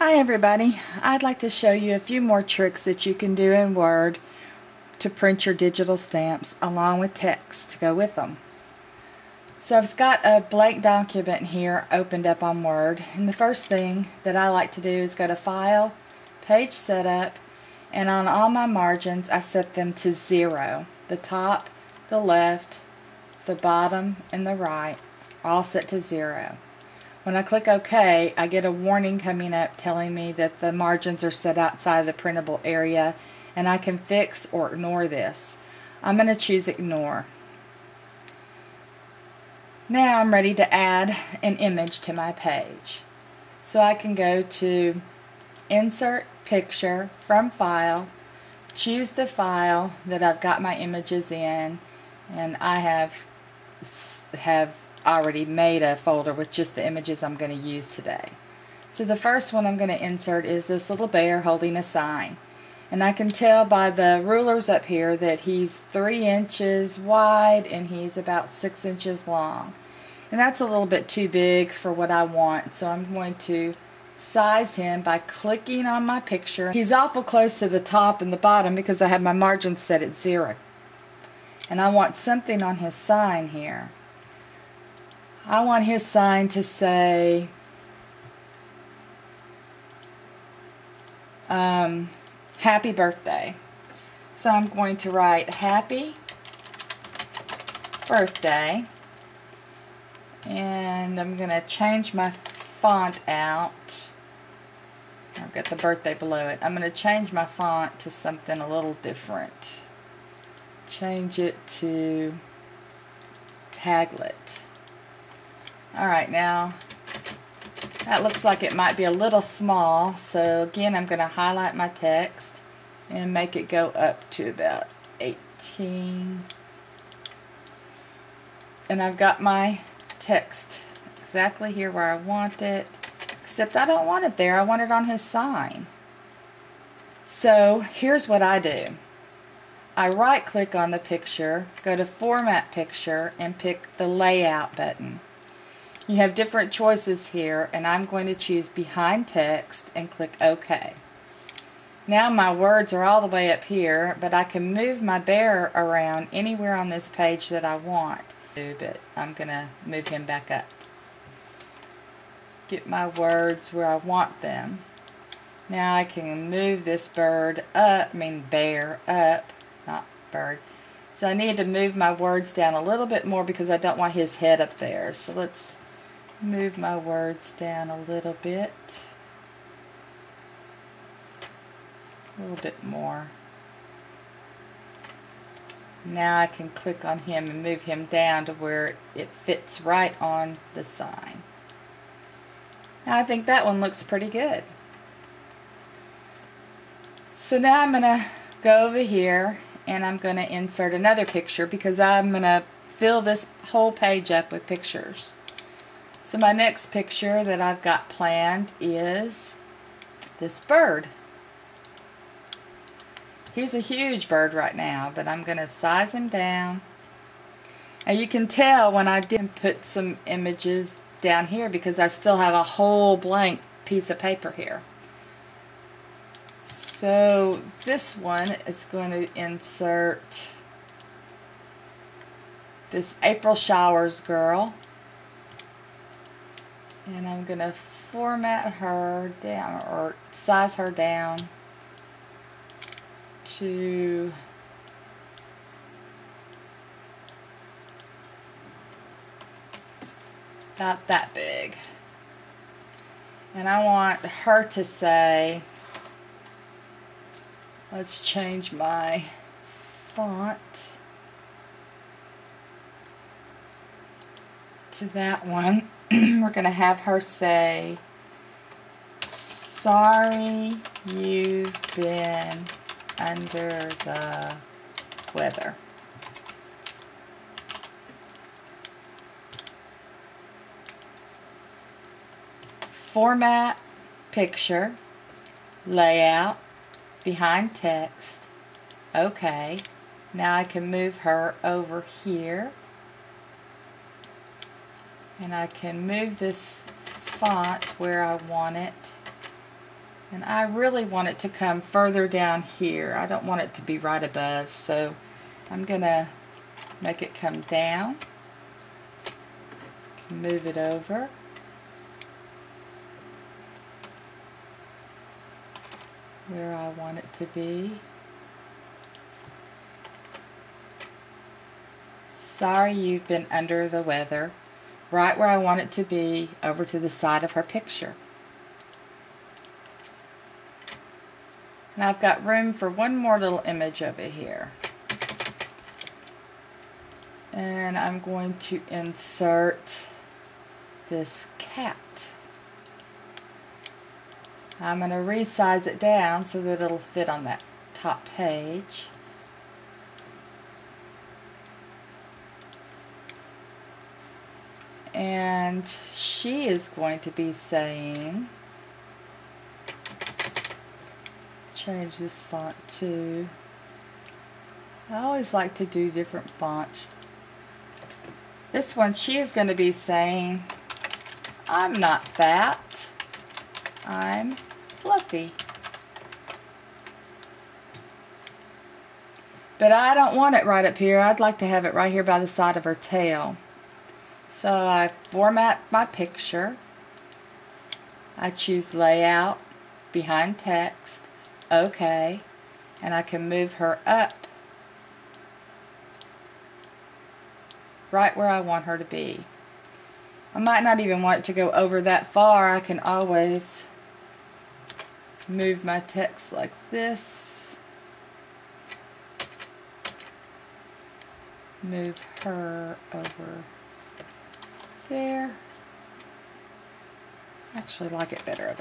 Hi everybody, I'd like to show you a few more tricks that you can do in Word to print your digital stamps along with text to go with them. So I've got a blank document here opened up on Word, and the first thing that I like to do is go to File, Page Setup, and on all my margins I set them to 0. The top, the left, the bottom, and the right all set to 0. When I click OK, I get a warning coming up telling me that the margins are set outside the printable area and I can fix or ignore this. I'm going to choose Ignore. Now I'm ready to add an image to my page. So I can go to Insert Picture from File, choose the file that I've got my images in, and I have already made a folder with just the images I'm going to use today. So the first one I'm going to insert is this little bear holding a sign. And I can tell by the rulers up here that he's 3 inches wide and he's about 6 inches long. And that's a little bit too big for what I want, so I'm going to size him by clicking on my picture. He's awful close to the top and the bottom because I have my margins set at 0. And I want something on his sign here. I want his sign to say happy birthday. So I'm going to write happy birthday, and I'm going to change my font out. I've got the birthday below it. I'm going to change my font to something a little different. Change it to Taglet. Alright, now that looks like it might be a little small, so again I'm going to highlight my text and make it go up to about 18. And I've got my text exactly here where I want it, except I don't want it there, I want it on his sign. So here's what I do. I right click on the picture, go to Format Picture, and pick the Layout button. You have different choices here, and I'm going to choose Behind Text and click OK. Now my words are all the way up here, but I can move my bear around anywhere on this page that I want. But I'm going to move him back up. Get my words where I want them. Now I can move this bear up, not bird. So I need to move my words down a little bit more because I don't want his head up there. So let's move my words down a little bit. A little bit more. Now I can click on him and move him down to where it fits right on the sign. Now I think that one looks pretty good. So now I'm going to go over here and I'm going to insert another picture because I'm going to fill this whole page up with pictures. So my next picture that I've got planned is this bird. He's a huge bird right now, but I'm going to size him down. And you can tell when I didn't put some images down here because I still have a whole blank piece of paper here. So this one is going to insert this April Showers girl. And I'm going to format her down, or size her down to about that big. And I want her to say, let's change my font to that one. We're going to have her say, sorry you've been under the weather. Format Picture, Layout, Behind Text, OK. Now I can move her over here and I can move this font where I want it. And I really want it to come further down here. I don't want it to be right above, so I'm going to make it come down. Move it over. Where I want it to be. Sorry you've been under the weather. Right where I want it to be, over to the side of her picture. Now I've got room for one more little image over here. And I'm going to insert this cat. I'm going to resize it down so that it'll fit on that top page. And she is going to be saying, change this font to, I always like to do different fonts. This one, she is going to be saying, I'm not fat, I'm fluffy. But I don't want it right up here. I'd like to have it right here by the side of her tail. So I format my picture. I choose layout, behind text, OK, and I can move her up right where I want her to be. I might not even want it to go over that far. I can always move my text like this. Move her over there. I actually like it better over here.